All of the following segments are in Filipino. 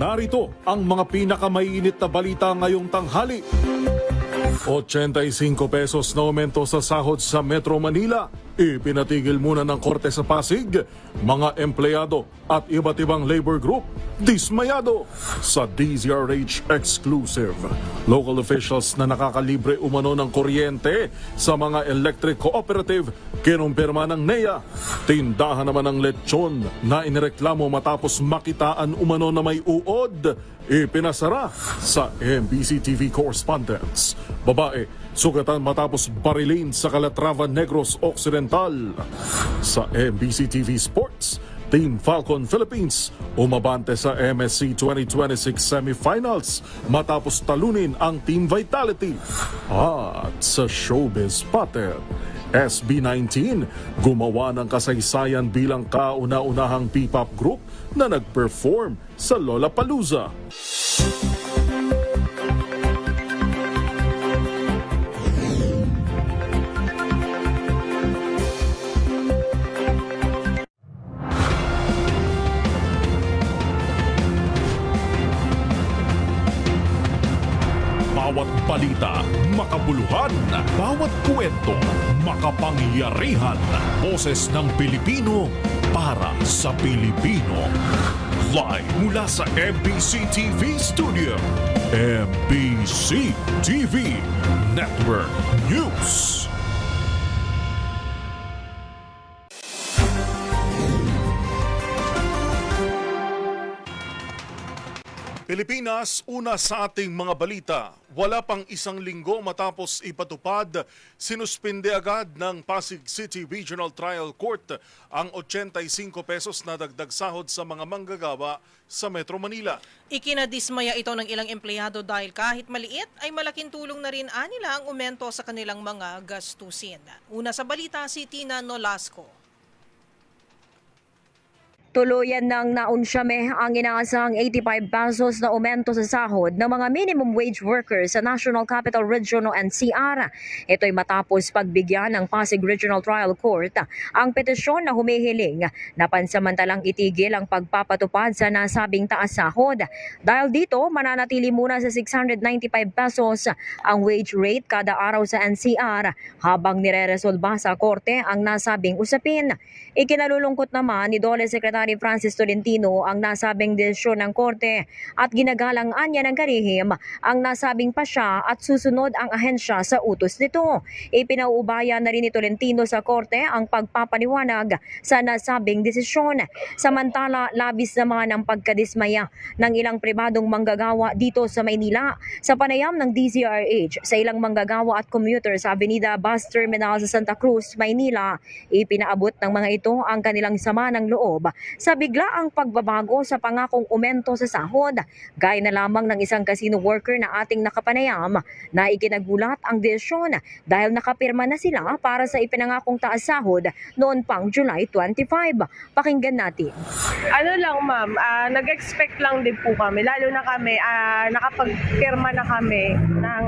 Narito ang mga pinakamainit na balita ngayong tanghali. 85 pesos na aumento sa sahod sa Metro Manila. Ipinatigil muna ng Korte sa Pasig. Mga empleyado at iba't ibang labor group dismayado sa DZRH exclusive. Local officials na nakakalibre umano ng kuryente sa mga electric cooperative kinumpirma ng NEA. Tindahan naman ng lechon na inireklamo matapos makitaan umano na may uod ipinasara sa MBC TV correspondents. Babae, sugatan matapos barilin sa Calatrava Negros Occidental. Sa MBC TV Sports, Team Falcon Philippines umabante sa MSC 2026 semifinals matapos talunin ang Team Vitality. At sa Showbiz Pattern, SB19 gumawa ng kasaysayan bilang kauna-unahang P-pop group na nag-perform sa Lollapalooza. Bawat balita, makabuluhan. Bawat kwento, makapangyarihan. Boses ng Pilipino para sa Pilipino. Live mula sa MBC TV Studio. MBC TV Network News. Pilipinas, una sa ating mga balita. Wala pang isang linggo matapos ipatupad, sinuspinde agad ng Pasig City Regional Trial Court ang 85 pesos na dagdag sahod sa mga manggagawa sa Metro Manila. Ikinadismaya ito ng ilang empleyado dahil kahit maliit ay malaking tulong na rin nila ang aumento sa kanilang mga gastusin. Una sa balita, si Tina Nolasco. Tuluyan ng naunsyame ang inaasahang 85 pesos na aumento sa sahod ng mga minimum wage workers sa National Capital Region o NCR. Ito'y matapos pagbigyan ng Pasig Regional Trial Court ang petisyon na humihiling na pansamantalang itigil ang pagpapatupad sa nasabing taas sahod. Dahil dito, mananatili muna sa 695 pesos ang wage rate kada araw sa NCR habang nireresolba sa korte ang nasabing usapin. Ikinalulungkot naman ni Dole Secretary Francis Tolentino ang nasabing desisyon ng korte at ginagalang-an niya ng karihim ang nasabing pasya at susunod ang ahensya sa utos nito. Ipinauubaya na rin ni Tolentino sa korte ang pagpapaliwanag sa nasabing desisyon. Samantala, labis naman ang pagkadismaya ng ilang pribadong manggagawa dito sa Maynila sa panayam ng DZRH sa ilang manggagawa at commuter sa Avenida Bus Terminal sa Santa Cruz, Maynila. Ipinaabot ng mga ito ang kanilang sama ng loob sa biglaang pagbabago sa pangakong aumento sa sahod. Gaya na lamang ng isang casino worker na ating nakapanayam na ikinagulat ang desisyon dahil nakapirma na sila para sa ipinangakong taas sahod noon pang July 25. Pakinggan natin. Ano lang ma'am, nag-expect lang din po kami, lalo na kami, nakapagpirma na kami ng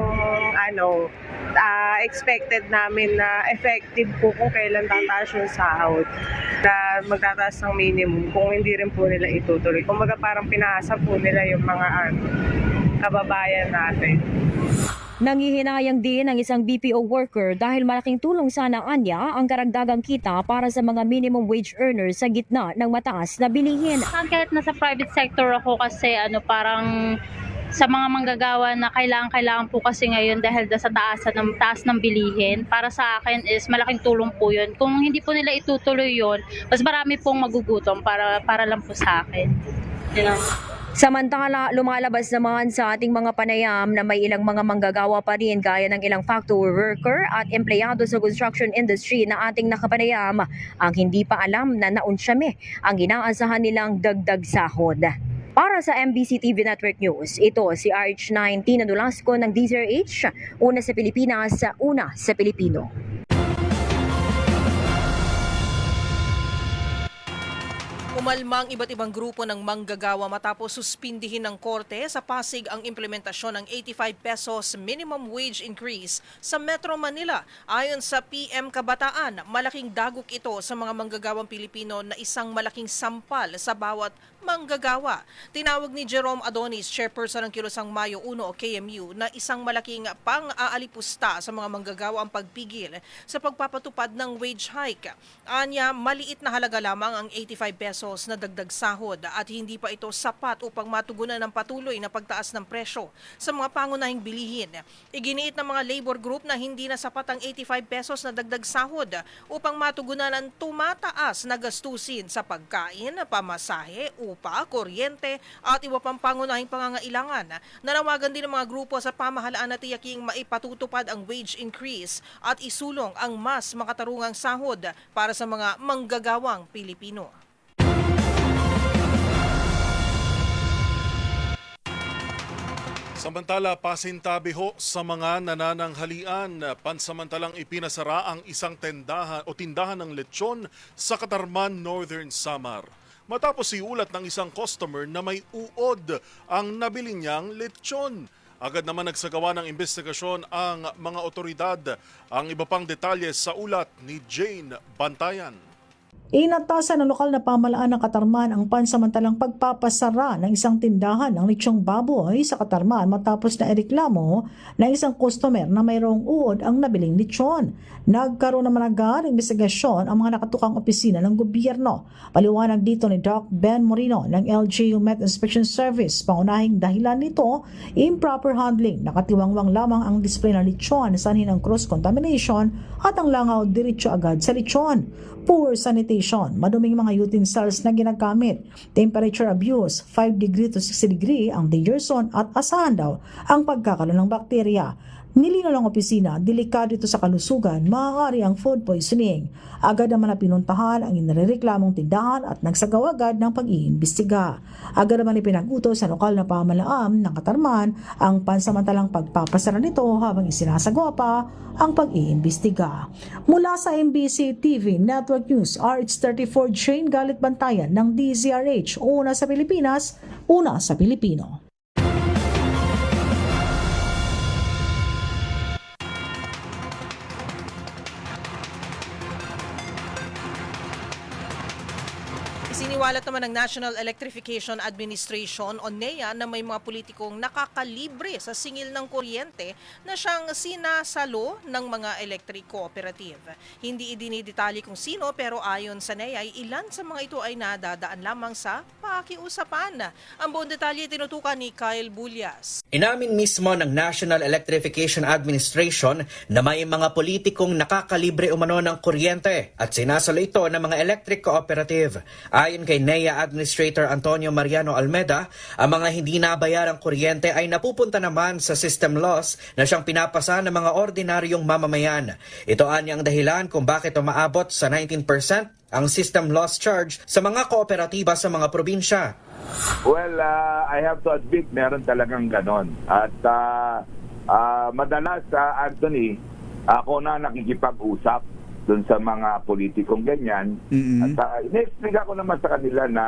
expected namin na effective po kung kailan tataas yung sahod na magtataas ng minimum kung hindi rin po nila itutuloy. Kumbaga parang pinaasa po nila yung mga kababayan natin. Nangihinayang din ang isang BPO worker dahil malaking tulong sana anya ang karagdagang kita para sa mga minimum wage earners sa gitna ng mataas na bilihin. Kahit nasa private sector ako kasi parang sa mga manggagawa na kailangan po kasi ngayon dahil sa taas ng bilihin. Para sa akin is malaking tulong po yun. Kung hindi po nila itutuloy yun, mas marami pong magugutom para lang po sa akin. You know? Samantala, lumalabas naman sa ating mga panayam na may ilang mga manggagawa pa rin gaya ng ilang factory worker at empleyado sa construction industry na ating nakapanayam ang hindi pa alam na naunsyame ang inaasahan nilang dagdag sahod. Para sa MBC TV Network News, ito si RH9 Tina Nolasco ng DZRH, una sa Pilipinas, una sa Pilipino. Umalma ang iba't ibang grupo ng manggagawa matapos suspindihin ng korte sa Pasig ang implementasyon ng 85 pesos minimum wage increase sa Metro Manila. Ayon sa PM Kabataan, malaking dagok ito sa mga manggagawang Pilipino na isang malaking sampal sa bawat manggagawa. Tinawag ni Jerome Adonis, chairperson ng Kilusang Mayo 1 o KMU, na isang malaking pang-aalipusta sa mga manggagawa ang pagpigil sa pagpapatupad ng wage hike. Anya, maliit na halaga lamang ang 85 pesos na dagdag sahod at hindi pa ito sapat upang matugunan ng patuloy na pagtaas ng presyo sa mga pangunahing bilihin. Iginiit ng mga labor group na hindi na sapat ang 85 pesos na dagdag sahod upang matugunan ang tumataas na gastusin sa pagkain, pamasahe, upa, kuryente at iba pang pangunahing pangangailangan. Nanawagan din ng mga grupo sa pamahalaan na tiyaking maipatutupad ang wage increase at isulong ang mas makatarungang sahod para sa mga manggagawang Pilipino. Samantala, pasintabi ho sa mga nanananghalian, pansamantalang ipinasara ang isang tindahan ng lechon sa Katarman, Northern Samar. Matapos iulat ng isang customer na may uod ang nabili niyang lechon. Agad naman nagsagawa ng investigasyon ang mga otoridad. Ang iba pang detalye sa ulat ni Jane Bantayan. Inatasan ng lokal na pamahalaan ng Katarman ang pansamantalang pagpapasara ng isang tindahan ng lechong baboy sa Katarman matapos na ireklamo ng isang customer na mayroong uod ang nabiling lechon. Nagkaroon naman agad ng investigasyon ang mga nakatukang opisina ng gobyerno. Paliwanag dito ni Doc Ben Moreno ng LGU Met Inspection Service. Pangunahing dahilan nito, improper handling. Nakatiwangwang lamang ang display ng lechon, sanhin ang cross-contamination at ang langaw diretso agad sa lechon. Poor sanitation, maduming mga utensils na ginagamit, temperature abuse, 5 degree to 60 degree ang danger zone at asahan daw ang pagkakaroon ng bakterya. Nilinaw ng opisina, delikado ito sa kalusugan, maaari ang food poisoning. Agad naman na pinuntahan ang inireklamong tindahan at nagsagawa agad ng pag-iimbestiga. Agad naman ipinag-utos sa lokal na pamahalaan ng Katarman ang pansamantalang pagpapasara nito habang isinasagawa pa ang pag-iimbestiga. Mula sa MBC TV Network News, RH34 Jane Galit Bantayan ng DZRH, una sa Pilipinas, una sa Pilipino. Isiniwalat naman ng National Electrification Administration o NEA na may mga politikong nakakalibre sa singil ng kuryente na siyang sinasalo ng mga electric cooperative. Hindi idinidetalye kung sino pero ayon sa NEA ay ilan sa mga ito ay nadadaan lamang sa pakiusapan. Ang buong detalye tinutukan ni Kyle Bulyas. Inamin mismo ng National Electrification Administration na may mga politikong nakakalibre umano ng kuryente at sinasalo ito ng mga electric cooperative. Ayon kay NEA Administrator Antonio Mariano Almeda, ang mga hindi nabayarang kuryente ay napupunta naman sa system loss na siyang pinapasa ng mga ordinaryong mamamayan. Ito ang dahilan kung bakit umaabot sa 19% ang system loss charge sa mga kooperatiba sa mga probinsya. Well, I have to admit, meron talagang ganon. At madalas, Anthony, ako na nakikipag-usap dun sa mga politikong ganyan. Mm-hmm. At in-explica ko naman sa kanila na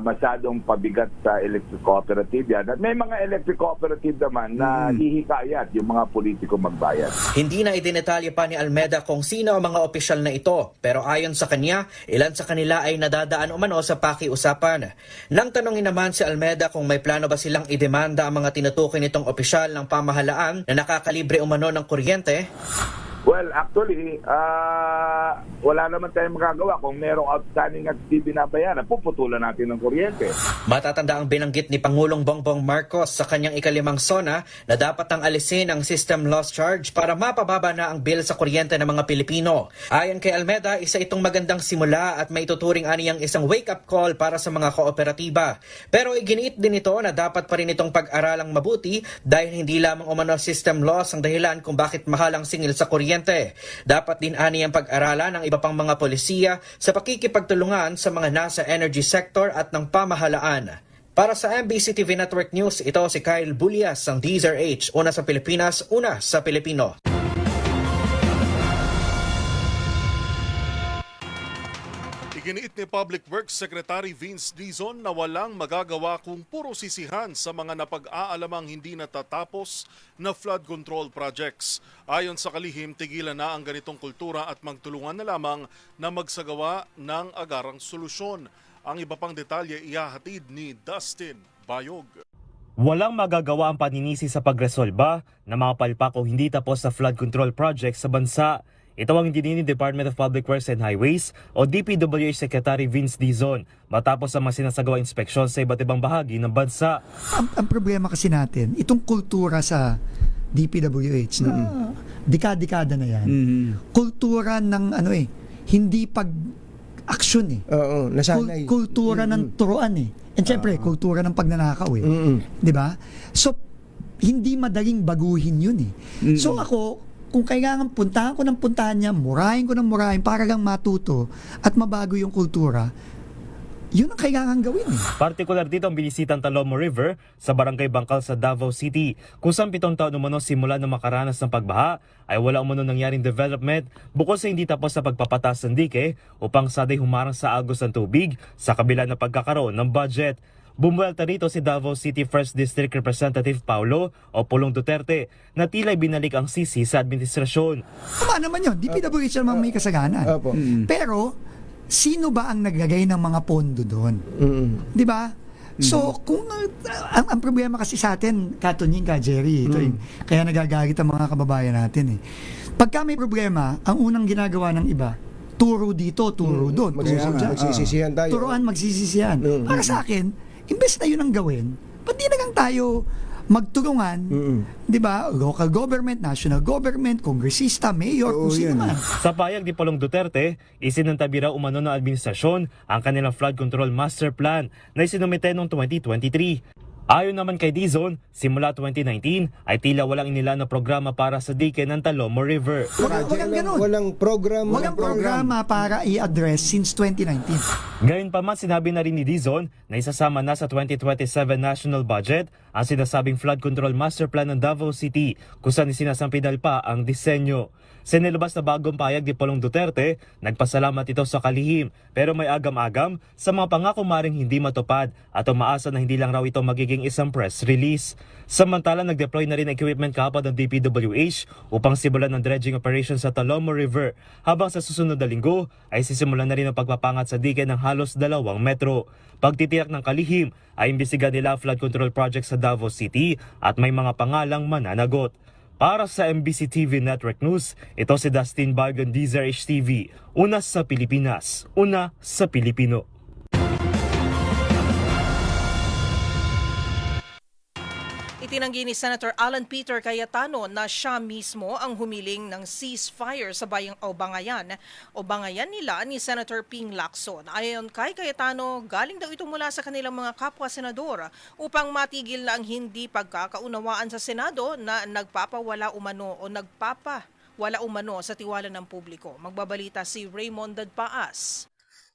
masyadong pabigat sa electric cooperative yan. At may mga electric cooperative naman na hihikayat yung mga politiko magbayad. Hindi na idinetalye pa ni Almeda kung sino ang mga opisyal na ito, pero ayon sa kanya, ilan sa kanila ay nadadaan umano sa pakiusapan. Nang tanongin naman si Almeda kung may plano ba silang idemanda ang mga tinutukoy nitong opisyal ng pamahalaan na nakakalibre umano ng kuryente, Well, actually, wala naman tayong magagawa. Kung merong outstanding at di binabayaran, puputulan natin ng kuryente. matatanda ang binanggit ni Pangulong Bongbong Marcos sa kanyang ikalimang SONA na dapat ang alisin ang system loss charge para mapababa na ang bill sa kuryente ng mga Pilipino. Ayon kay Almeda, isa itong magandang simula at may tuturing aniyang isang wake-up call para sa mga kooperatiba. Pero iginiit din ito na dapat pa rin itong pag-aralang mabuti dahil hindi lamang umano system loss ang dahilan kung bakit mahal ang singil sa kuryente. Dapat din aniyang pag-aralan ng iba pang mga polisiya sa pakikipagtulungan sa mga nasa energy sector at ng pamahalaan. Para sa MBC TV Network News, ito si Kyle Bulyas ng DZRH, una sa Pilipinas, una sa Pilipino. Iginiit ni Public Works Secretary Vince Dizon na walang magagawa kung puro sisihan sa mga napag-aalamang hindi natatapos na flood control projects. Ayon sa kalihim, tigilan na ang ganitong kultura at magtulungan na lamang na magsagawa ng agarang solusyon. Ang iba pang detalye ihahatid ni Dustin Bayog. Walang magagawa ang paninisi sa pagresolba ng mga palpak o hindi tapos na flood control projects sa bansa. Ito ang dinini Department of Public Works and Highways o DPWH Secretary Vince Dizon matapos ang mga sinasagawa inspeksyon sa iba't ibang bahagi ng bansa. Ang problema kasi natin, itong kultura sa DPWH na dekada-dekada na yan. Kultura ng hindi pag-action eh. Oo, nasanay. Kultura ng turuan eh. And syempre, kultura ng pagnanakaw eh. 'Di ba? So hindi madaling baguhin 'yun eh. So ako, kung kailangan puntahan ko ng puntahan niya, murahin ko ng murahin para lang matuto at mabago yung kultura, yun ang kailangan gawin eh. Partikular dito ang binisitang Talomo River sa Barangay Bangkal sa Davao City, kung saan 7 taon umano simula na makaranas ng pagbaha ay wala umano nangyaring development bukod sa hindi tapos sa pagpapatas ng dike upang saday humarang sa agos ng tubig sa kabila ng pagkakaroon ng budget. Bumuelta rito si Davao City 1st District Representative Paulo o Pulong Duterte na tila'y binalik ang sisi sa administrasyon. Tama naman yun, DPWH naman may kasaganan. Pero, sino ba ang naglagay ng mga pondo doon? Di ba? So, kung ang problema kasi sa atin, Katunying, Jerry, ito kaya nagagalit ang mga kababayan natin eh. Pagka may problema, ang unang ginagawa ng iba, turo dito, turo doon. Magsisisihan tayo. Turuan, magsisisihan. Para sa akin, imbes na yun ang gawin, pati na lang tayo magtulungan, di ba? Local government, national government, kongresista, mayor, kung sino man. Sa payag ni Pulong Duterte, isinantabi raw umano ng administrasyon ang kanilang flood control master plan na isinumite noong 2023. Ayon naman kay Dizon, simula 2019 ay tila walang inila na programa para sa dike ng Talomo River. Walang ganun. Walang programa. Walang programa para i-address since 2019. Gayunpaman, sinabi na rin ni Dizon na isasama na sa 2027 national budget ang sinasabing flood control master plan ng Davao City kung saan isinasampidal pa ang disenyo. Sa nilabas na bagong payag ni Pulong Duterte, nagpasalamat ito sa kalihim pero may agam-agam sa mga pangako maring hindi matupad at umaasa na hindi lang raw ito magiging isang press release. Samantala, nag-deploy na rin equipment kahapon ng DPWH upang simulan ng dredging operation sa Talomo River habang sa susunod na linggo ay sisimulan na rin ang pagpapangat sa dike ng halos 2 metro. Pagtitiyak ng kalihim ay imbestiga nila ang flood control project sa Davao City at may mga pangalang mananagot. Para sa MBC TV Network News, ito si Dustin Bayog, DZRH TV. Una sa Pilipinas, una sa Pilipino. Itinanggi ni Senator Alan Peter Cayetano na siya mismo ang humiling ng ceasefire sa bayang Bangayan nila ni Senator Ping Lacson. Ayon kay Cayetano, galing daw ito mula sa kanilang mga kapwa-senador upang matigil na ang hindi pagkakaunawaan sa Senado na nagpapawala umano sa tiwala ng publiko. Magbabalita si Raymond Dadpaas.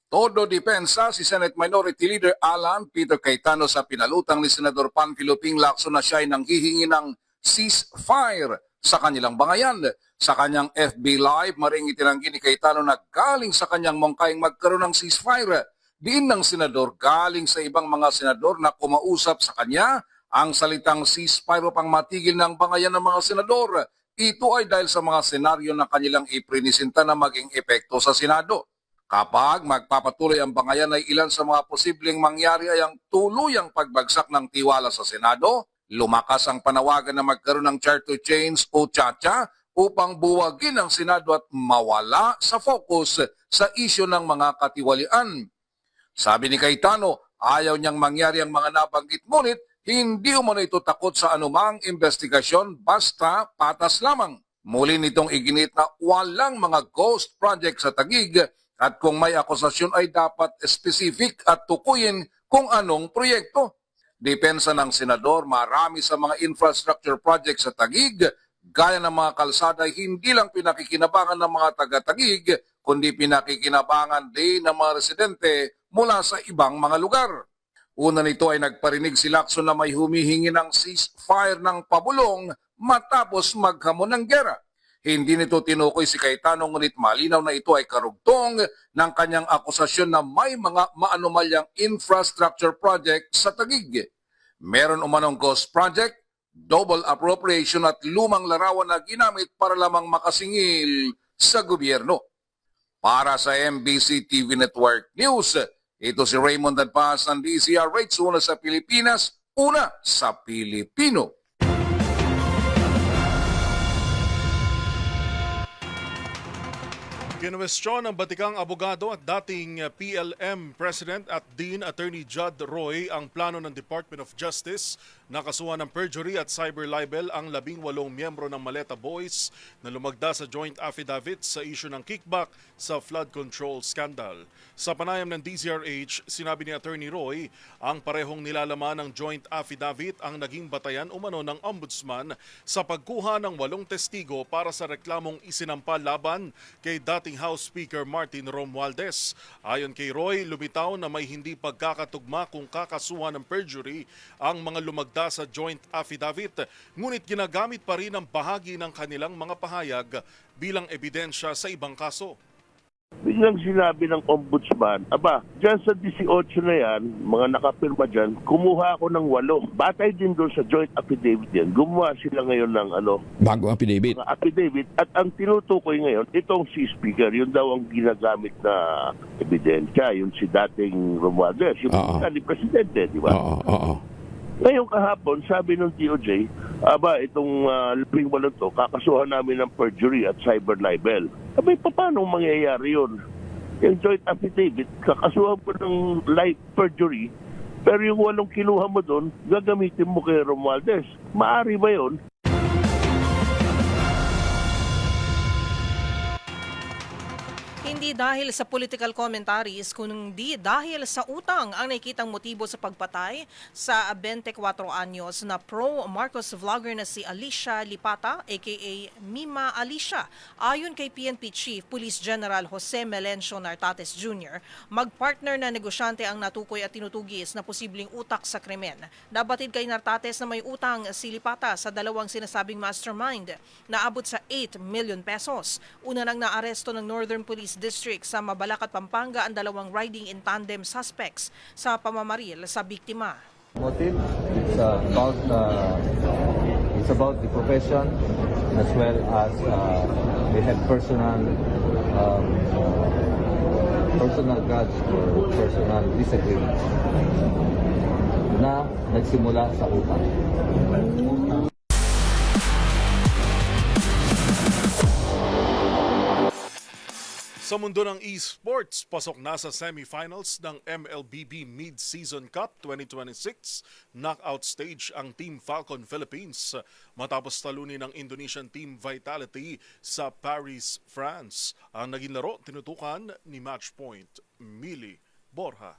Todo depensa si Senate Minority Leader Alan Peter Cayetano sa pinalutang ni Senador Panfilo Ping Lacson na siya ay nanghihingi ng ceasefire sa kanilang bangayan. Sa kanyang FB Live, maring itinanggi ni Cayetano na galing sa kanyang mongkayang magkaroon ng ceasefire. Diin ng senador galing sa ibang mga senador na kumausap sa kanya ang salitang ceasefire upang matigil ng bangayan ng mga senador. Ito ay dahil sa mga senaryo na kanilang iprinisinta na maging epekto sa Senado. Kapag magpapatuloy ang bangayan ay ilan sa mga posibleng mangyari ay ang tuluyang pagbagsak ng tiwala sa Senado, lumakas ang panawagan na magkaroon ng charter change o chacha upang buwagin ang Senado at mawala sa focus sa isyu ng mga katiwalian. Sabi ni Cayetano, ayaw niyang mangyari ang mga nabanggit ngunit hindi umano ito takot sa anumang investigasyon basta patas lamang. Muli nitong iginit na walang mga ghost project sa Taguig at kung may akusasyon ay dapat specific at tukuyin kung anong proyekto. Depensa ng senador, marami sa mga infrastructure projects sa Taguig, gaya ng mga kalsada ay hindi lang pinakikinabangan ng mga taga-Taguig, kundi pinakikinabangan din ng mga residente mula sa ibang mga lugar. Una nito ay nagparinig si Lacson na may humihingi ng ceasefire ng pabulong matapos maghamon ng gera. Hindi nito tinukoy si Cayetano ngunit malinaw na ito ay karugtong ng kanyang akusasyon na may mga maanumalyang infrastructure project sa Taguig. Meron umanong ghost project, double appropriation at lumang larawan na ginamit para lamang makasingil sa gobyerno. Para sa MBC TV Network News, ito si Raymond Dadpas ng DZRH, una sa Pilipinas, una sa Pilipino. Kinwestiyon ng batikang abogado at dating PLM President at Dean Attorney Judd Roy ang plano ng Department of Justice na kasuhan ng perjury at cyber libel ang 18 miyembro ng Maleta Boys na lumagda sa joint affidavit sa issue ng kickback sa flood control scandal. Sa panayam ng DZRH, sinabi ni Attorney Roy, ang parehong nilalaman ng joint affidavit ang naging batayan umano ng Ombudsman sa pagkuha ng 8 testigo para sa reklamong isinampa laban kay dating House Speaker Martin Romualdez. Ayon kay Roy, lumitaw na may hindi pagkakatugma kung kakasuhan ng perjury ang mga lumagda sa joint affidavit, ngunit ginagamit pa rin ang bahagi ng kanilang mga pahayag bilang ebidensya sa ibang kaso. Biglang sinabi ng ombudsman, dyan sa 18 na yan, mga nakapirma dyan, kumuha ako ng 8. Batay din doon sa joint affidavit yan. Gumawa sila ngayon ng bagong affidavit. Affidavit. At ang tinutukoy ngayon, itong si Speaker, yun daw ang ginagamit na ebidensya. Yun si dating Romualdez, yung ni Presidente, di ba? Ngayong kahapon, sabi ng DOJ, itong 18 to, kakasuhan namin ng perjury at cyber libel. Paano mangyayari yun? Yung joint affidavit, kakasuhan mo ng perjury, pero yung 8 kinuha mo doon, gagamitin mo kay Romualdez. Maari ba yun? Hindi dahil sa political commentaries, kundi dahil sa utang ang nakikitang motibo sa pagpatay sa 24 anyos na pro-Marcos vlogger na si Alicia Lipata, aka Mima Alicia. Ayon kay PNP Chief Police General Jose Melencio Nartates Jr., magpartner na negosyante ang natukoy at tinutugis na posibleng utak sa krimen. Nabatid kay Nartates na may utang si Lipata sa dalawang sinasabing mastermind na abot sa 8 million pesos. Una nang naaresto ng Northern Police District sa Mabalacat, Pampanga ang dalawang riding in tandem suspects sa pamamaril sa biktima. Motive, it's about the profession as well as they have personal grudge or personal disagreement na nagsimula sa utang. Sa mundo ng esports, pasok na sa semifinals ng MLBB Mid-Season Cup 2026 knockout stage ang Team Falcon Philippines matapos talunin ng Indonesian Team Vitality sa Paris, France. Ang naging laro tinutukan ni Matchpoint, Mili Borja.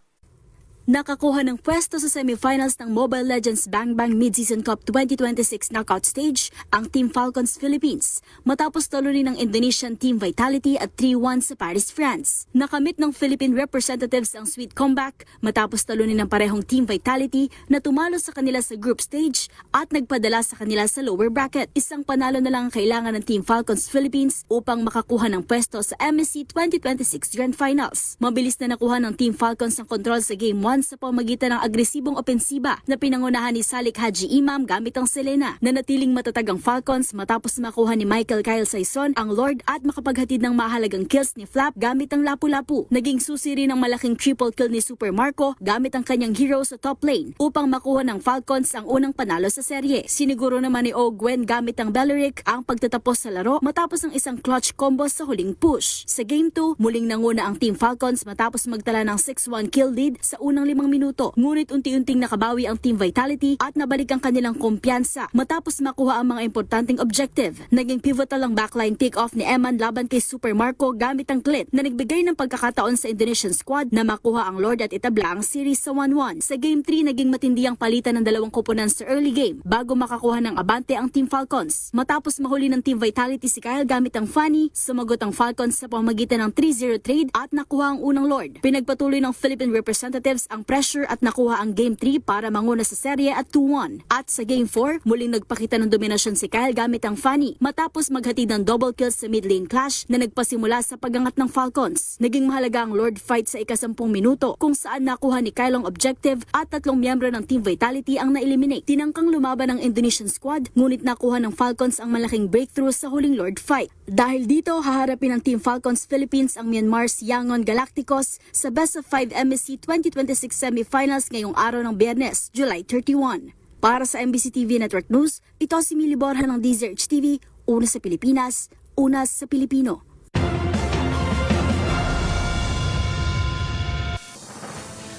Nakakuha ng pwesto sa semifinals ng Mobile Legends Bang Bang Mid-Season Cup 2026 knockout stage ang Team Falcons Philippines matapos talunin ng Indonesian Team Vitality at 3-1 sa Paris, France. Nakamit ng Philippine representatives ang sweet comeback matapos talunin ng parehong Team Vitality na tumalo sa kanila sa group stage at nagpadala sa kanila sa lower bracket. Isang panalo na lang ang kailangan ng Team Falcons Philippines upang makakuha ng pwesto sa MSC 2026 Grand Finals. Mabilis na nakuha ng Team Falcons ang kontrol sa Game 1 sa pamagitan ng agresibong opensiba na pinangunahan ni Salik Haji Imam gamit ang Selena. Nanatiling matatag ang Falcons matapos makuha ni Michael Kyle Saison ang Lord at makapaghatid ng mahalagang kills ni Flap gamit ang Lapu-Lapu. Naging susi rin ang malaking triple kill ni Super Marco gamit ang kanyang hero sa top lane upang makuha ng Falcons ang unang panalo sa serye. Siniguro naman ni Gwen gamit ang Belleric ang pagtatapos sa laro matapos ang isang clutch combo sa huling push. Sa Game 2, muling nanguna ang Team Falcons matapos magtala ng 6-1 kill lead sa unang 5 minuto. Ngunit unti-unting nakabawi ang Team Vitality at nabalik ang kanilang kumpiyansa matapos makuha ang mga importanteng objective. Naging pivotal ang backline take-off ni Eman laban kay Super Marco gamit ang clit na nagbigay ng pagkakataon sa Indonesian squad na makuha ang Lord at itabla ang series sa 1-1. Sa Game 3, naging matindi ang palitan ng dalawang koponan sa early game bago makakuha ng abante ang Team Falcons. Matapos mahuli ng Team Vitality si Kyle gamit ang Fanny, sumagot ang Falcons sa pamagitan ng 3-0 trade at nakuha ang unang Lord. Pinagpatuloy ng Philippine representatives ang pressure at nakuha ang Game 3 para manguna sa serye at 2-1. At sa Game 4, muling nagpakita ng dominasyon si Kyle gamit ang Fanny matapos maghatid ng double kills sa mid lane clash na nagpasimula sa pagangat ng Falcons. Naging mahalaga ang Lord fight sa ika-10 minuto kung saan nakuha ni Kyle ang objective at 3 miyembro ng Team Vitality ang na-eliminate. Tinangkang lumaban ng Indonesian squad ngunit nakuha ng Falcons ang malaking breakthrough sa huling Lord fight. Dahil dito, haharapin ng Team Falcons Philippines ang Myanmar's Yangon Galacticos sa Best of 5 MSC 2026 semifinals ngayong araw ng Biyernes, July 31. Para sa MBC TV Network News, ito si Mili Borja ng DZRH TV, una sa Pilipinas, una sa Pilipino.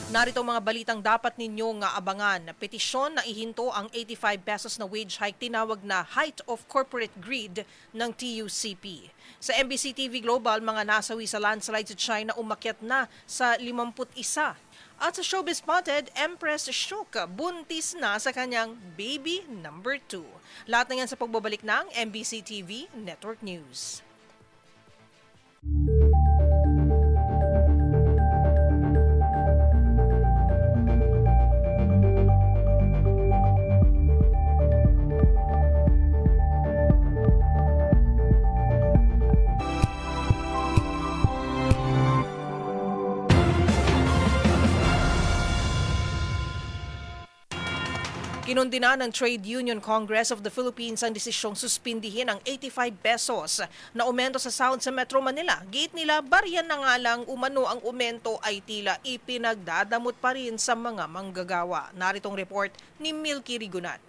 Narito ang mga balitang dapat ninyong abangan. Petisyon na ihinto ang 85 pesos na wage hike tinawag na height of corporate greed ng TUCP. Sa MBC TV Global, mga nasawi sa landslide sa China umakyat na sa 51. At sa Showbiz Spotted, Empress Shoka buntis na sa kanyang baby number 2. Lahat na yan sa pagbabalik ng MBC TV Network News. Kinundina ng Trade Union Congress of the Philippines ang desisyong suspindihin ang 85 pesos na aumento sa sahod sa Metro Manila. Giit nila, baryan na nga lang umano ang aumento ay tila ipinagdadamot pa rin sa mga manggagawa. Naritong report ni Milky Rigunan.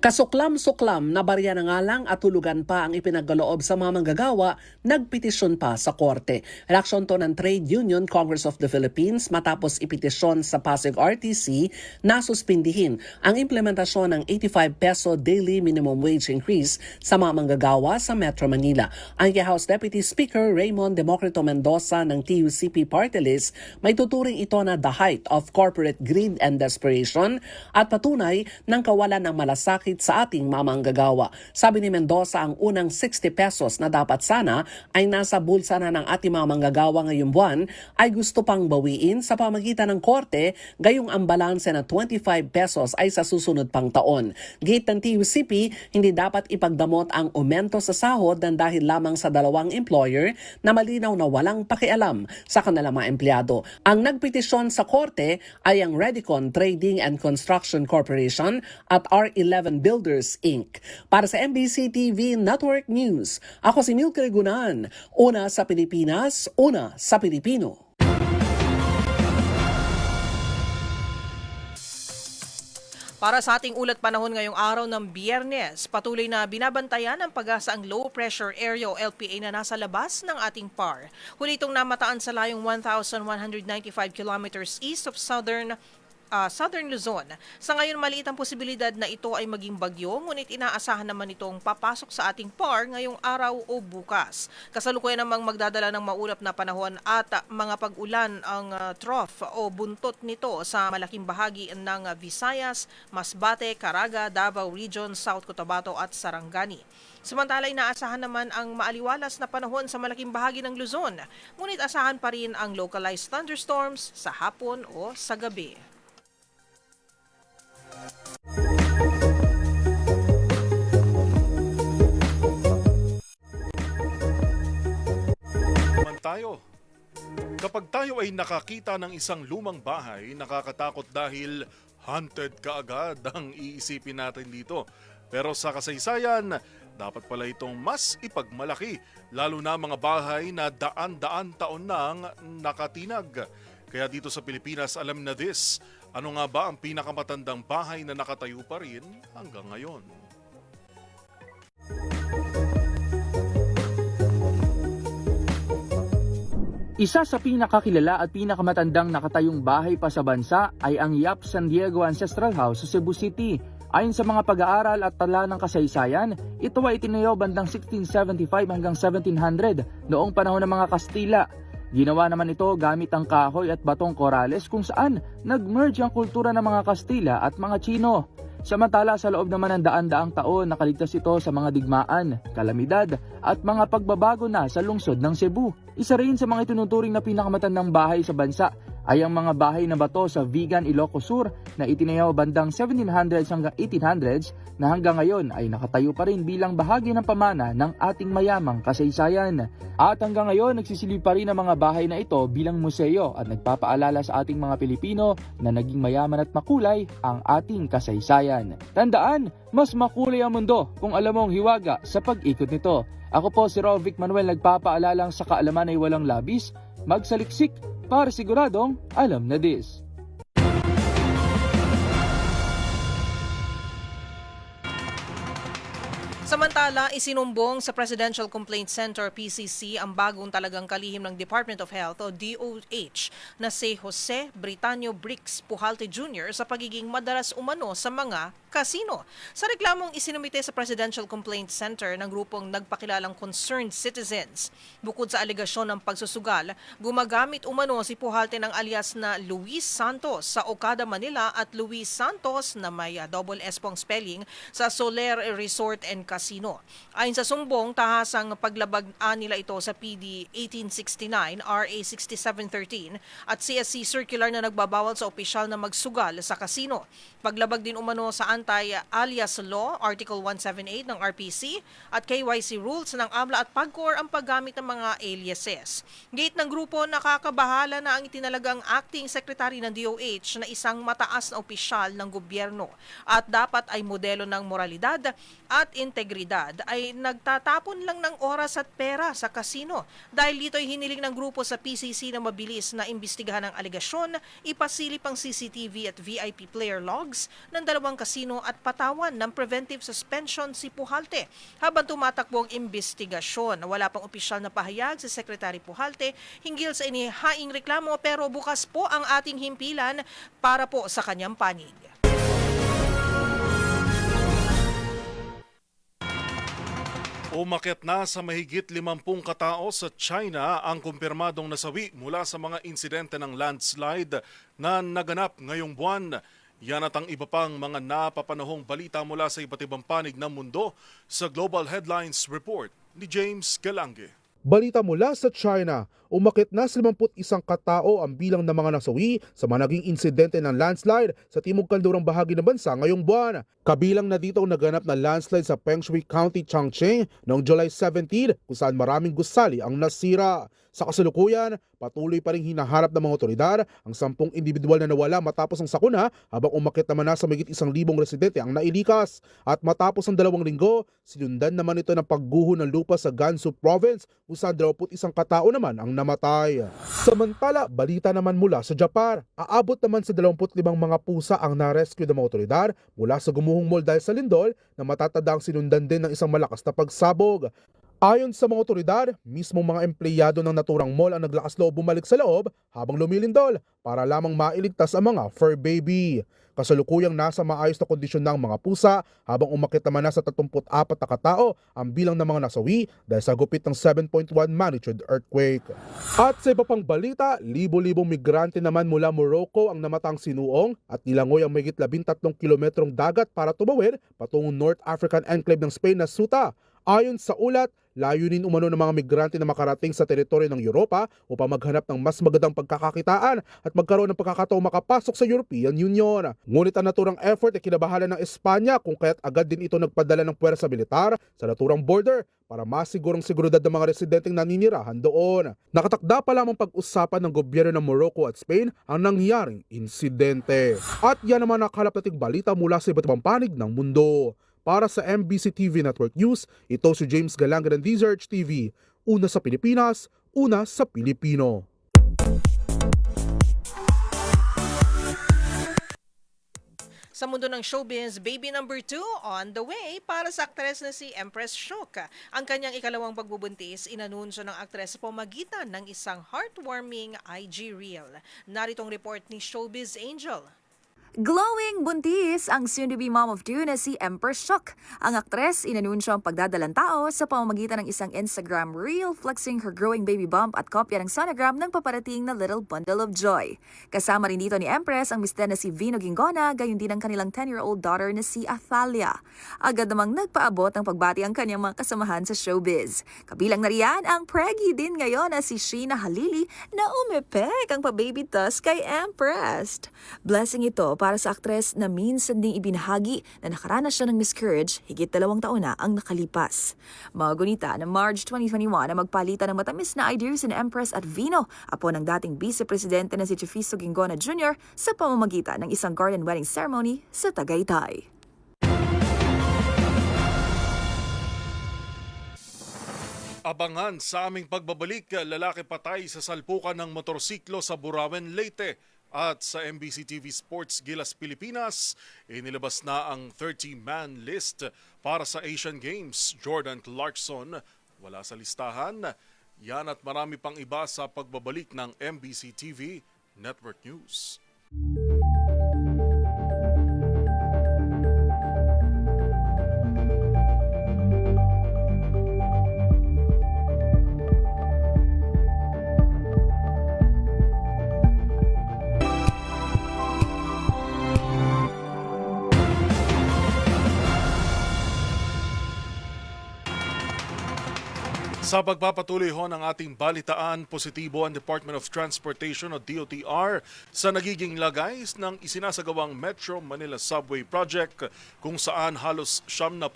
Kasuklam-suklam na barya na nga lang at tulugan pa ang ipinagaloob sa mga manggagawa, nagpetisyon pa sa korte. Reaksyon to ng Trade Union Congress of the Philippines matapos ipetisyon sa Pasig RTC na suspindihin ang implementasyon ng 85 peso daily minimum wage increase sa mga manggagawa sa Metro Manila. Ang House Deputy Speaker Raymond Democrito Mendoza ng TUCP Party List may tuturing ito na the height of corporate greed and desperation at patunay ng kawalan ng malasakit sa ating mga manggagawa. Sabi ni Mendoza, ang unang 60 pesos na dapat sana ay nasa bulsa na ng ating mga manggagawa ngayong buwan ay gusto pang bawiin sa pamagitan ng korte, gayong ang balanse na 25 pesos ay sa susunod pang taon. Gate ng TUCP, hindi dapat ipagdamot ang aumento sa sahod ng dahil lamang sa dalawang employer na malinaw na walang pakialam sa kanilang mga empleyado. Ang nagpetisyon sa korte ay ang Redicon Trading and Construction Corporation at R11 Builders Inc. Para sa MBC TV Network News, ako si Milky Rigunan, una sa Pilipinas, una sa Pilipino. Para sa ating ulat panahon ngayong araw ng Biyernes, patuloy na binabantayan ng pag-asa ang low pressure area o LPA na nasa labas ng ating PAR. Huli itong namataan sa layong 1,195 kilometers east of Southern Luzon. Sa ngayon, maliit ang posibilidad na ito ay maging bagyo, ngunit inaasahan naman itong papasok sa ating PAR ngayong araw o bukas. Kasalukuyan namang magdadala ng maulap na panahon at mga pag-ulan ang trough o buntot nito sa malaking bahagi ng Visayas, Masbate, Caraga, Davao Region, South Cotabato at Sarangani. Samantala, inaasahan naman ang maaliwalas na panahon sa malaking bahagi ng Luzon, ngunit asahan pa rin ang localized thunderstorms sa hapon o sa gabi. Kapag tayo ay nakakita ng isang lumang bahay, nakakatakot dahil haunted kaagad ang iisipin natin dito. Pero sa kasaysayan, dapat pala itong mas ipagmalaki, lalo na mga bahay na daan-daan taon nang nakatinag. Kaya dito sa Pilipinas, alam na this. Ano nga ba ang pinakamatandang bahay na nakatayo pa rin hanggang ngayon? Isa sa pinakakilala at pinakamatandang nakatayong bahay pa sa bansa ay ang Yap San Diego Ancestral House sa Cebu City. Ayon sa mga pag-aaral at tala ng kasaysayan, ito ay itinayo bandang 1675 hanggang 1700 noong panahon ng mga Kastila. Ginawa naman ito gamit ang kahoy at batong korales kung saan nag-merge ang kultura ng mga Kastila at mga Chino. Samantala sa loob naman ng daan-daang taon nakaligtas ito sa mga digmaan, kalamidad at mga pagbabago na sa lungsod ng Cebu. Isa rin sa mga itinuturing na pinakamatandang bahay sa bansa ay ang mga bahay na bato sa Vigan, Ilocos Sur na itinayo bandang 1700s hanggang 1800s na hanggang ngayon ay nakatayo pa rin bilang bahagi ng pamana ng ating mayamang kasaysayan. At hanggang ngayon nagsisilbi pa rin ang mga bahay na ito bilang museo at nagpapaalala sa ating mga Pilipino na naging mayaman at makulay ang ating kasaysayan. Tandaan, mas makulay ang mundo kung alam mong hiwaga sa pag-ikot nito. Ako po si Rovic Manuel, nagpapaalalang sa kaalaman ay walang labis, magsaliksik para siguradong alam na this. Samantala, isinumbong sa Presidential Complaint Center PCC ang bagong talagang kalihim ng Department of Health o DOH na si Jose Britanio Bricks Pujalte Jr. sa pagiging madalas umano sa mga kasino. Sa reklamong isinumite sa Presidential Complaint Center ng grupong nagpakilalang Concerned Citizens, bukod sa alegasyon ng pagsusugal, gumagamit umano si Pujalte ng alias na Luis Santos sa Okada, Manila at Luis Santos na may double S pong spelling sa Soler Resort and Casino. Ayon sa sumbong, tahasang paglabag nila ito sa PD 1869, RA 6713 at CSC Circular na nagbabawal sa opisyal na magsugal sa kasino. Paglabag din umano sa Anti-Alias Law, Article 178 ng RPC at KYC Rules ng AMLA at PAGCOR ang paggamit ng mga aliases. Gate ng grupo, nakakabahala na ang itinalagang Acting Secretary ng DOH na isang mataas na opisyal ng gobyerno at dapat ay modelo ng moralidad at integridad ay nagtatapon lang ng oras at pera sa kasino. Dahil dito ay hiniling ng grupo sa PCC na mabilis na imbestigahan ang alegasyon, ipasilip ang CCTV at VIP player logs ng dalawang kasino at patawan ng preventive suspension si Pujalte. Habang tumatakbo ang imbestigasyon, wala pang opisyal na pahayag si Secretary Pujalte hinggil sa inihaing reklamo pero bukas po ang ating himpilan para po sa kanyang panig. Umakyat na sa mahigit 50 katao sa China ang kumpirmadong nasawi mula sa mga insidente ng landslide na naganap ngayong buwan. Yan at ang iba pang mga napapanahong balita mula sa iba't ibang panig ng mundo sa Global Headlines Report ni James Galange. Balita mula sa China, umakit na sa 51 katao ang bilang ng mga nasawi sa mga naging insidente ng landslide sa timog kaldurang bahagi ng bansa ngayong buwan. Kabilang na dito ang naganap na landslide sa Pengshui County, Changcheng noong July 17 kung saan maraming gusali ang nasira. Sa kasalukuyan, patuloy pa rin hinaharap ng mga otoridad ang 10 individual na nawala matapos ang sakuna habang umakit naman na sa mahigit 1,000 residente ang nailikas. At matapos ang 2 linggo, sinundan naman ito ng pagguho ng lupa sa Gansu Province kung saan 21 katao naman ang namatay. Samantala, balita naman mula sa Japan. Aabot naman sa 25 mga pusa ang na-rescue ng mga otoridad mula sa gumuhong mall dahil sa lindol na matatandang sinundan din ng isang malakas na pagsabog. Ayon sa mga otoridad, mismong mga empleyado ng naturang mall ang naglakas loob bumalik sa loob habang lumilindol para lamang mailigtas ang mga fur baby. Kasalukuyang nasa maayos na kondisyon ng mga pusa habang umakit naman na sa 34 na katao ang bilang ng mga nasawi dahil sa gupit ng 7.1 magnitude earthquake. At sa iba pang balita, libo-libong migrante naman mula Morocco ang namatang sinuong at nilangoy ang mahigit 13 kilometrong dagat para tumawid patungong North African enclave ng Spain na Ceuta. Ayon sa ulat, layunin umano ng mga migrante na makarating sa teritoryo ng Europa upang maghanap ng mas magandang pagkakakitaan at magkaroon ng pagkakataong makapasok sa European Union. Ngunit ang naturang effort ay kinabahala ng Espanya kung kaya't agad din ito nagpadala ng puwersa militar sa naturang border para masigurong seguridad ng mga residenteng naninirahan doon. Nakatakda pa lamang pag-usapan ng gobyerno ng Morocco at Spain ang nangyaring insidente. At yan naman nakalap nating balita mula sa iba't ibang panig ng mundo. Para sa MBC TV Network News, ito si James Galange ng DZRH TV. Una sa Pilipinas, una sa Pilipino. Sa mundo ng showbiz, baby number 2 on the way para sa aktres na si Empress Shook. Ang kanyang ikalawang pagbubuntis, inanunsyo ng aktres sa pamagitan ng isang heartwarming IG reel. Naritong report ni Showbiz Angel. Glowing buntis ang soon-to-be mom of two na si Empress Shock. Ang aktres inanunsyo ang pagdadalang tao sa pamamagitan ng isang Instagram reel flexing her growing baby bump at kopya ng sonogram ng paparating na little bundle of joy. Kasama rin dito ni Empress ang mister na si Vino Gingona, gayon din ang kanilang 10-year-old daughter na si Athalia. Agad namang nagpaabot ng pagbati ang kanyang mga kasamahan sa showbiz. Kabilang na riyan ang preggy din ngayon na si Sheena Halili na umepek ang pa-baby tusk kay Empress. Blessing ito para sa aktres na minsan ding ibinahagi na nakaranas siya ng miscarriage higit 2 taon na ang nakalipas. Magunita na March 2021 na magpalitan ng matamis na ideas ni Empress at Vino, apo ng dating vice-presidente na si Chifisto Gingona Jr. sa pamamagitan ng isang garden wedding ceremony sa Tagaytay. Abangan sa aming pagbabalik, lalaki patay sa salpukan ng motorsiklo sa Burauen, Leyte. At sa MBC TV Sports Gilas Pilipinas, inilabas na ang 30-man list para sa Asian Games. Jordan Clarkson wala sa listahan. Yan at marami pang iba sa pagbabalik ng MBC TV Network News. Sa pagpapatuloy ho ng ating balitaan, positibo ang Department of Transportation o DOTR sa nagiging lagay ng isinasagawang Metro Manila Subway Project kung saan halos 70%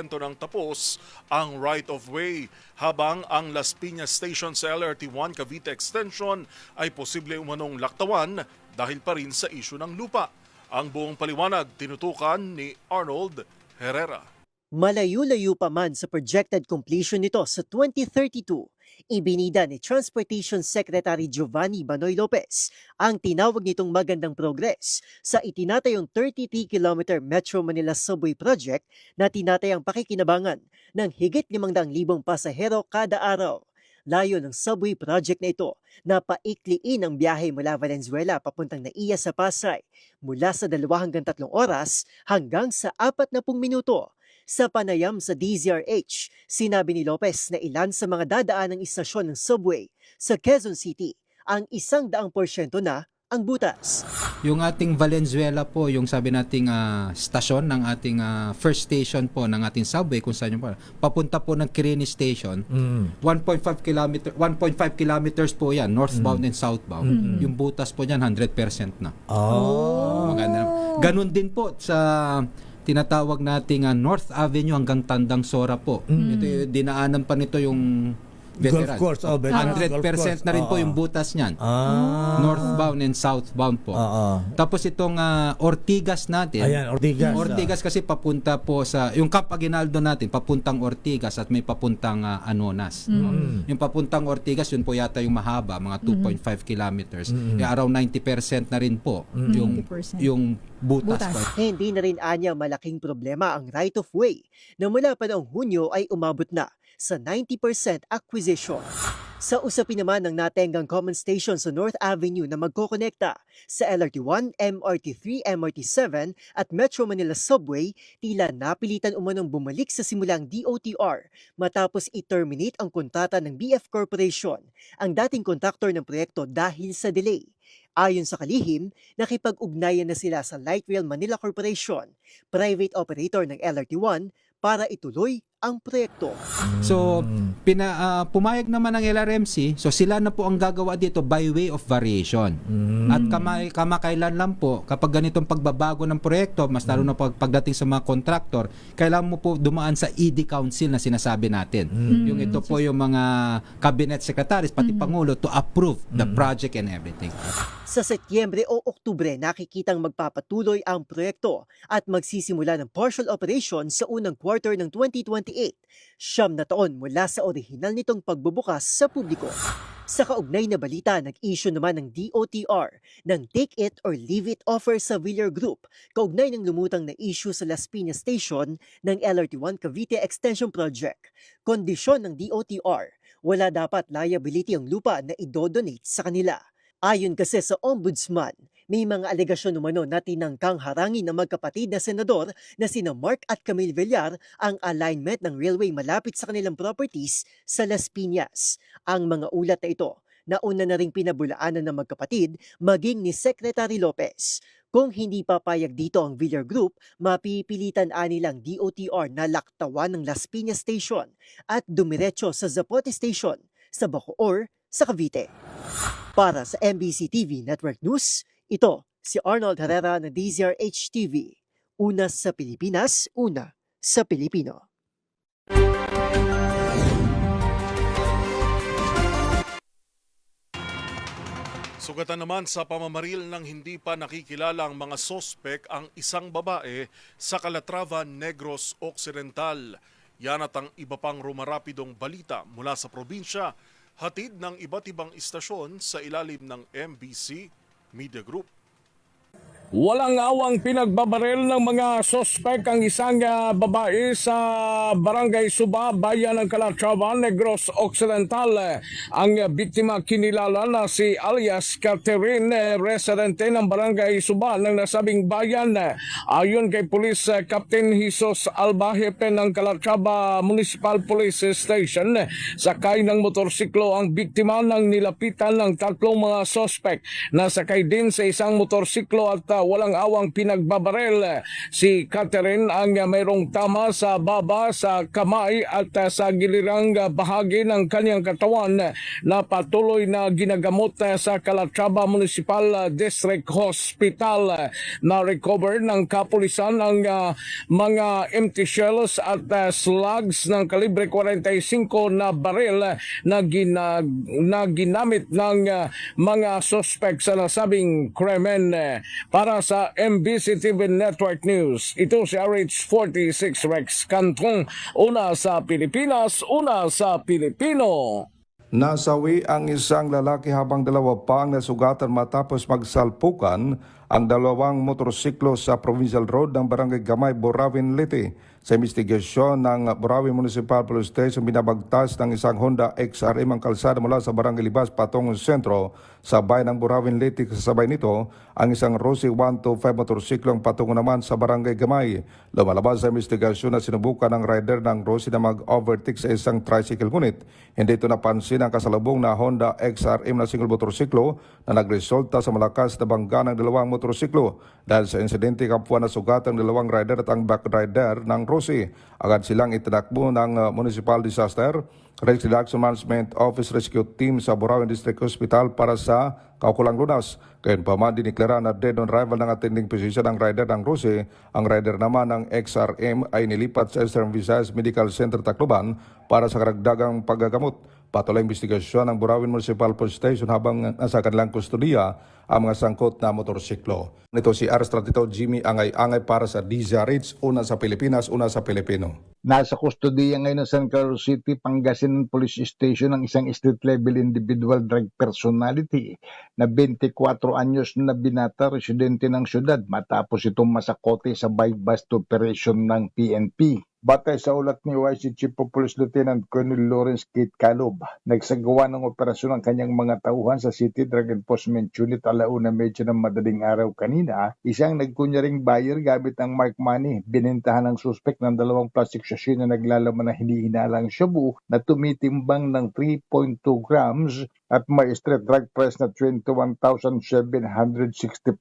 ng tapos ang right-of-way, habang ang Las Piñas Station sa LRT1 Cavite Extension ay posible umanong laktawan dahil pa rin sa isyu ng lupa. Ang buong paliwanag tinutukan ni Arnold Herrera. Malayo-layo pa man sa projected completion nito sa 2032, ibinida ni Transportation Secretary Giovanni Banoy Lopez ang tinawag nitong magandang progress sa itinatayong 33-kilometer Metro Manila Subway Project na tinatayang pakikinabangan ng higit 500,000 pasahero kada araw. Layo ng subway project na ito na paikliin ang biyahe mula Valenzuela papuntang Naiya sa Pasay mula sa 2 hanggang 3 oras hanggang sa 40 minuto. Sa panayam sa DZRH, sinabi ni Lopez na ilan sa mga dadaan ng istasyon ng subway sa Quezon City ang 100% na ang butas. Yung ating Valenzuela po, yung sabi nating stasyon ng ating first station po ng ating subway kung saan yung papunta po ng Kirini Station, 1.5 kilometers po yan, northbound and southbound. Yung butas po niyan 100% na. Maganda. Ganun din po sa tinatawag nating North Avenue hanggang Tandang Sora po. Ito dinaanan pa nito yung veteran. Golf course. 100% na rin po yung butas niyan. Northbound and southbound po. Tapos itong Ortigas natin. Ayan, Ortigas. Ortigas kasi papunta po sa yung Camp Aguinaldo natin, papuntang Ortigas at may papuntang Anonas. Yung papuntang Ortigas, yun po yata yung mahaba, mga 2.5 kilometers. Around 90% na rin po yung butas. Hindi na rin anya malaking problema ang right-of-way na mula pa noong Hunyo ay umabot na sa 90% acquisition. Sa usapin naman ng natenggang common station sa North Avenue na magkokonekta sa LRT1, MRT3, MRT7 at Metro Manila Subway, tila napilitan umanong bumalik sa simulang DOTR matapos i-terminate ang kontrata ng BF Corporation, ang dating kontraktor ng proyekto dahil sa delay. Ayon sa kalihim, nakipag-ugnayan na sila sa Light Rail Manila Corporation, private operator ng LRT1, para ituloy ang proyekto. So, pumayag naman ng LRMC, so sila na po ang gagawa dito by way of variation. At kamakailan lang po, kapag ganitong pagbabago ng proyekto, mas lalo na pagdating sa mga contractor, kailangan mo po dumaan sa ED Council na sinasabi natin. Yung ito po yung mga cabinet secretaries, pati Pangulo, to approve the project and everything. Sa Setyembre o Oktubre, nakikitang magpapatuloy ang proyekto at magsisimula ng partial operation sa unang quarter ng 2028, 9 na taon mula sa orihinal nitong pagbubukas sa publiko. Sa kaugnay na balita, nag-issue naman ng DOTR ng Take It or Leave It offer sa Villar Group, kaugnay ng lumutang na issue sa Las Piñas Station ng LRT1 Cavite Extension Project. Kondisyon ng DOTR, wala dapat liability ang lupa na idodonate sa kanila. Ayon kasi sa ombudsman, may mga alegasyon umano na tinangkang harangin ng magkapatid na senador na sina Mark at Camille Villar ang alignment ng railway malapit sa kanilang properties sa Las Piñas. Ang mga ulat na ito, nauna na ring pinabulaanan ng magkapatid maging ni Secretary Lopez. Kung hindi papayag dito ang Villar Group, mapipilitan anilang DOTR na laktawan ng Las Piñas Station at dumiretso sa Zapote Station sa Bacoor sa Cavite. Para sa MBC TV Network News, ito si Arnold Herrera ng DZRH TV. Una sa Pilipinas, una sa Pilipino. Sugatan naman sa pamamaril ng hindi pa nakikilalang mga sospek ang isang babae sa Calatrava, Negros Occidental. Yan at ang iba pang rumarapidong balita mula sa probinsya, hatid ng iba't ibang istasyon sa ilalim ng MBC Media Group. Walang awang pinagbabaril ng mga sospek ang isang babae sa Barangay Suba, Bayan ng Calatrava, Negros Occidental. Ang biktima kinilala na si alias Catherine, residente ng Barangay Suba ng nasabing bayan. Ayon kay Police Captain Jesus Albajepe ng Calatrava Municipal Police Station, sakay ng motorsiklo ang biktima nang nilapitan ng tatlong mga sospek. Nasakay din sa isang motorsiklo at walang awang pinagbabaril. Si Catherine ang mayroong tama sa baba, sa kamay at sa gilirang bahagi ng kanyang katawan na patuloy na ginagamot sa Calatrava Municipal District Hospital. Na-recover ng kapulisan ang mga empty shells at slugs ng kalibre 45 na baril na ginamit ng mga suspect sa nasabing krimen. Para sa MBC TV Network News, ito si RH46 Rex Cantong, una sa Pilipinas, una sa Pilipino. Nasawi ang isang lalaki habang dalawa pa ang nasugatan matapos magsalpukan ang dalawang motorsiklo sa Provincial Road ng Barangay Gamay, Borawin, Leyte. Sa investigasyon ng Borawin Municipal Police Station, binabagtas ng isang Honda XRM ang kalsada mula sa Barangay Libas patungong sentro sa bayan ng Borawin, Leyte. Kasabay nito ang isang Rossi 125 motorsiklo ang patungo naman sa Barangay Gamay. Lumalabas sa investigasyon na sinubukan ng rider ng Rossi na mag-overtake sa isang tricycle, ngunit hindi ito napansin ang kasalubong na Honda XRM na single motorsiklo na nagresulta sa malakas na bangga ng dalawang motorsiklo. Dahil sa insidente, kapwa na sugatan ng dalawang rider at ang back rider ng Rossi. Agad silang itinakbo ng Municipal Disaster Reduction Management Office Rescue Team sa Borawin District Hospital para sa kaukulang lunas. Gayunpaman, diniklara na dead on arrival ng attending physician ang rider ng Rossi. Ang rider naman ng XRM ay nilipat sa Eastern Visayas Medical Center Tacloban para sa karagdagang paggagamot. Patuloy investigasyon ng Borawin Municipal Police Station habang nasa kanilang kustudiya ang mga sangkot na motorsiklo. Nito si Arstratito Jimmy Angay-Angay para sa DZRH, una sa Pilipinas, una sa Pilipino. Nasa kustudiya ngayon ng San Carlos City, Pangasinan Police Station ang isang street-level individual drug personality na 24 anyos na binata, residente ng syudad matapos itong masakote sa buy-bust operation ng PNP. Batay sa ulat ni YC Chief of Police Lieutenant Colonel Lawrence Kate Calob, nagsagawa ng operasyon ang kanyang mga tauhan sa City Drug Enforcement Unit alauna medyo ng madaling araw kanina. Isang nagkunyaring buyer gamit ang mark money, binentahan ng suspect ng dalawang plastic sachet na naglalaman ng hinihinalang shabu na tumitimbang ng 3.2 grams at may street drug price na 21,760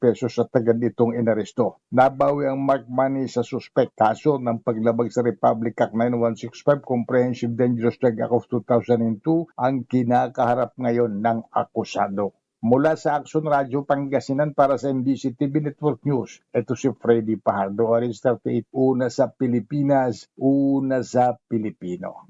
pesos at agad itong inaresto. Nabawi ang mark money sa suspect, kaso ng paglabag sa Republic Act 9165 Comprehensive Dangerous Drug Act of 2002 ang kinakaharap ngayon ng akusado. Mula sa Action Radio Pangasinan para sa MBC TV Network News, ito si Freddy Pajardo, Orange 38, una sa Pilipinas, una sa Pilipino.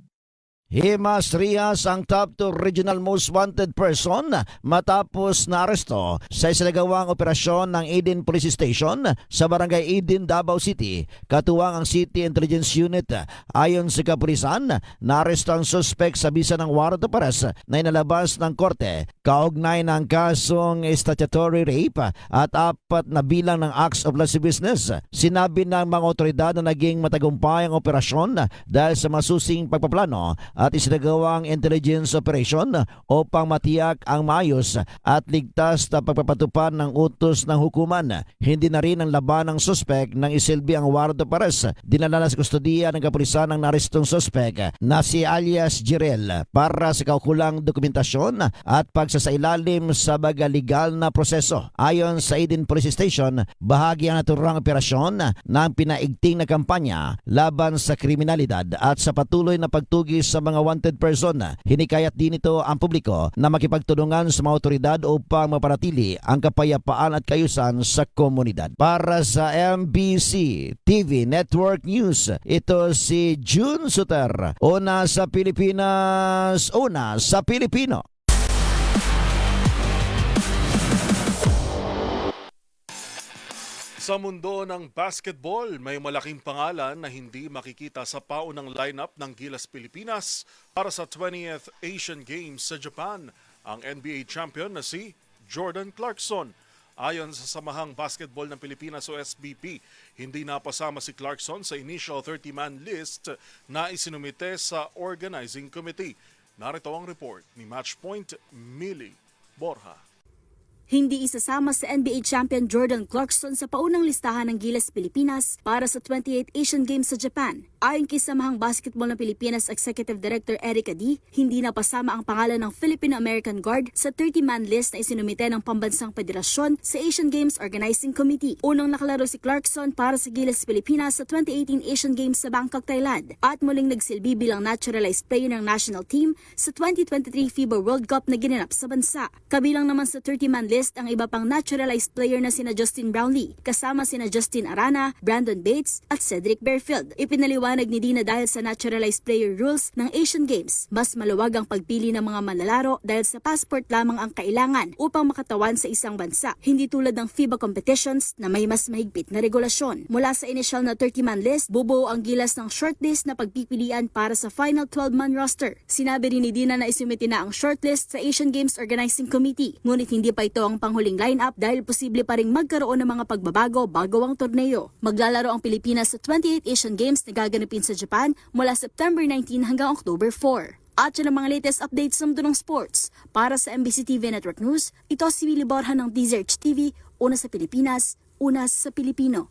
Himas Rias ang top 2 regional most wanted person matapos naaresto sa isinagawang operasyon ng Eden Police Station sa Barangay Eden, Davao City. Katuwang ang City Intelligence Unit. Ayon sa kapulisan, naaresto ang suspect sa bisa ng warrant of arrest na inalabas ng korte kaugnay ng kasong statutory rape at 4 na bilang ng acts of lascivious business. Sinabi ng mga otoridad na naging matagumpay ang operasyon dahil sa masusing pagpaplano at isinagawang intelligence operation upang matiyak ang maayos at ligtas na pagpapatupad ng utos ng hukuman. Hindi na rin ang laban ng suspek nang isilbi ang warrant of arrest. Dinala na sa kustodiya ng kapulisan ng narestong suspek na si alias Jirel para sa kaukulang dokumentasyon at pagsasailalim sa baga legal na proseso. Ayon sa Eden Police Station, bahagi ang naturang operasyon ng pinaigting na kampanya laban sa kriminalidad at sa patuloy na pagtugis sa mga wanted person. Hinikayat din ito ang publiko na makipagtulungan sa mga otoridad upang mapanatili ang kapayapaan at kayusan sa komunidad. Para sa MBC TV Network News, ito si June Suter. Una sa Pilipinas, una sa Pilipino. Sa mundo ng basketball, may malaking pangalan na hindi makikita sa paunang lineup ng Gilas Pilipinas para sa 20th Asian Games sa Japan, ang NBA champion na si Jordan Clarkson. Ayon sa Samahang Basketball ng Pilipinas o SBP, hindi napasama si Clarkson sa initial 30-man list na isinumite sa organizing committee. Narito ang report ni Matchpoint Millie Borja. Hindi isasama sa NBA champion Jordan Clarkson sa paunang listahan ng Gilas Pilipinas para sa 28th Asian Games sa Japan. Ayon kay Samahang Basketball ng Pilipinas Executive Director Erica D, hindi napasama ang pangalan ng Filipino-American guard sa 30-man list na isinumite ng Pambansang Federasyon sa Asian Games Organizing Committee. Unang nakalaro si Clarkson para sa Gilas Pilipinas sa 2018 Asian Games sa Bangkok, Thailand at muling nagsilbi bilang naturalized player ng national team sa 2023 FIBA World Cup na ginanap sa bansa. Kabilang naman sa 30-man list ang iba pang naturalized player na sina Justin Brownlee, kasama sina Justin Arana, Brandon Bates at Cedric Bearfield. Ipinaliwanag ni Dina dahil sa naturalized player rules ng Asian Games, mas maluwag ang pagpili ng mga manlalaro dahil sa passport lamang ang kailangan upang makatawan sa isang bansa, hindi tulad ng FIBA competitions na may mas mahigpit na regulasyon. Mula sa initial na 30-man list, bubuo ang Gilas ng shortlist na pagpipilian para sa final 12-man roster. Sinabi rin ni Dina na isumiti na ang shortlist sa Asian Games Organizing Committee, ngunit hindi pa ito ang panghuling lineup dahil posible pa ring magkaroon ng mga pagbabago bago ang torneo. Maglalaro ang Pilipinas sa 28th Asian Games na gaganapin sa Japan mula September 19 hanggang October 4. At yan ang mga latest updates sa mundo ng sports. Para sa MBC TV Network News, ito si Willie Borja ng DZRH TV, una sa Pilipinas, una sa Pilipino.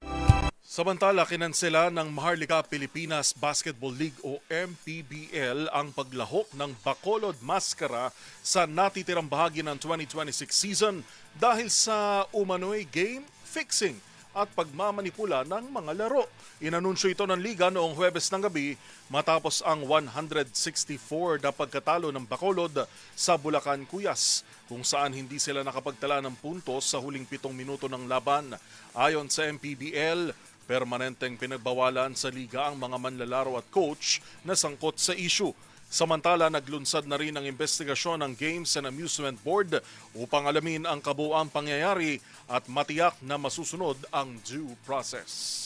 Samantala, kinansela ng Maharlika Pilipinas Basketball League o MPBL ang paglahok ng Bacolod Mascara sa natitirang bahagi ng 2026 season dahil sa umano'y game fixing at pagmamanipula ng mga laro. Inanunsyo ito ng liga noong Huwebes ng gabi matapos ang 164 na pagkatalo ng Bacolod sa Bulacan, Cuyas, kung saan hindi sila nakapagtala ng puntos sa huling 7 minuto ng laban. Ayon sa MPBL, permanenteng pinagbawalan sa liga ang mga manlalaro at coach na sangkot sa issue. Samantala, naglunsad na rin ang investigasyon ng Games and Amusement Board upang alamin ang kabuuang pangyayari at matiyak na masusunod ang due process.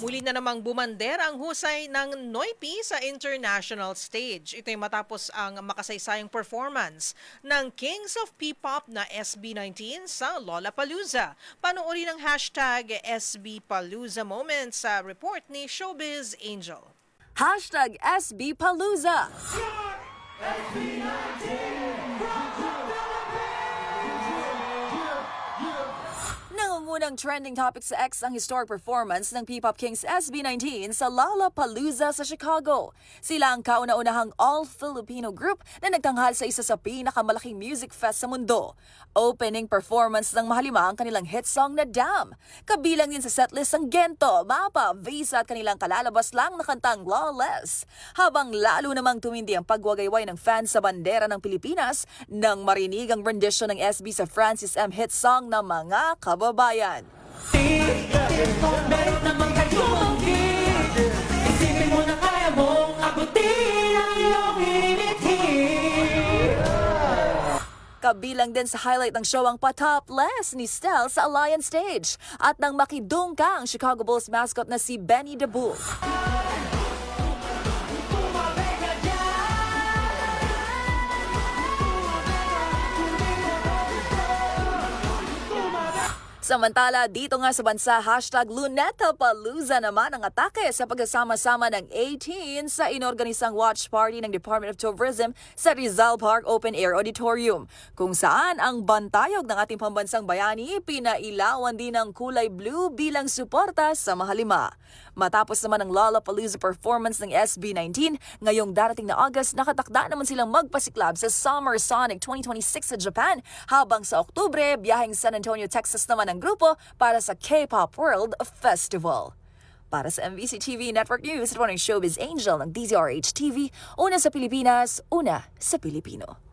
Muli na namang bumander ang husay ng Noipi sa international stage. Ito'y matapos ang makasaysayang performance ng Kings of P-Pop na SB19 sa Lollapalooza. Panoorin ang hashtag SBPalooza Moments sa report ni Showbiz Angel. Hashtag SBPalooza. Nangungunang trending topic sa X ang historic performance ng P-Pop Kings SB19 sa Lollapalooza sa Chicago. Sila ang kauna-unahang all-Filipino group na nagtanghal sa isa sa pinakamalaking music fest sa mundo. Opening performance ng mahalima ang kanilang hit song na Damn. Kabilang din sa setlist ang Gento, Mapa, Visa at kanilang kalalabas lang na kantang Lawless. Habang lalo namang tumindi ang pagwagayway ng fans sa bandera ng Pilipinas nang marinig ang rendition ng SB sa Francis M. hit song na Mga Kababayan. Isipin mo na kaya mong abutin ang iyong kabilang din sa highlight ng show ang pa-topless ni Stel sa Alliance Stage at nang makidungka ang Chicago Bulls mascot na si Benny the Bull. Sa Samantala, dito nga sa bansa, #LunetaPalooza naman ang atake sa pagsasama-sama ng A-Teen sa inorganisang watch party ng Department of Tourism sa Rizal Park Open Air Auditorium, kung saan ang bantayog ng ating pambansang bayani pinailawan din ng kulay blue bilang suporta sa Mahalima. Matapos naman ang Lollapalooza performance ng SB19, ngayong darating na August, nakatakda naman silang magpasiklab sa Summer Sonic 2026 sa Japan, habang sa Oktubre, biyaheng San Antonio, Texas naman ang grupo para sa K-Pop World Festival. Para sa MBC TV Network News, ito ang Showbiz Angel ng DZRH TV, una sa Pilipinas, una sa Pilipino.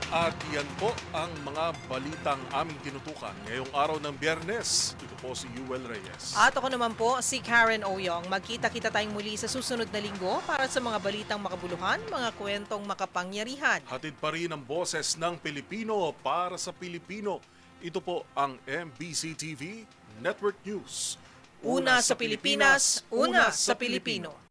At yan po ang mga balitang aming tinutukan ngayong araw ng Biyernes. Ito po si Yuel Reyes. At ako naman po si Karen Oyong. Magkita-kita tayong muli sa susunod na linggo para sa mga balitang makabuluhan, mga kwentong makapangyarihan. Hatid pa rin ang boses ng Pilipino para sa Pilipino. Ito po ang MBC TV Network News. Una sa Pilipinas, una sa Pilipino.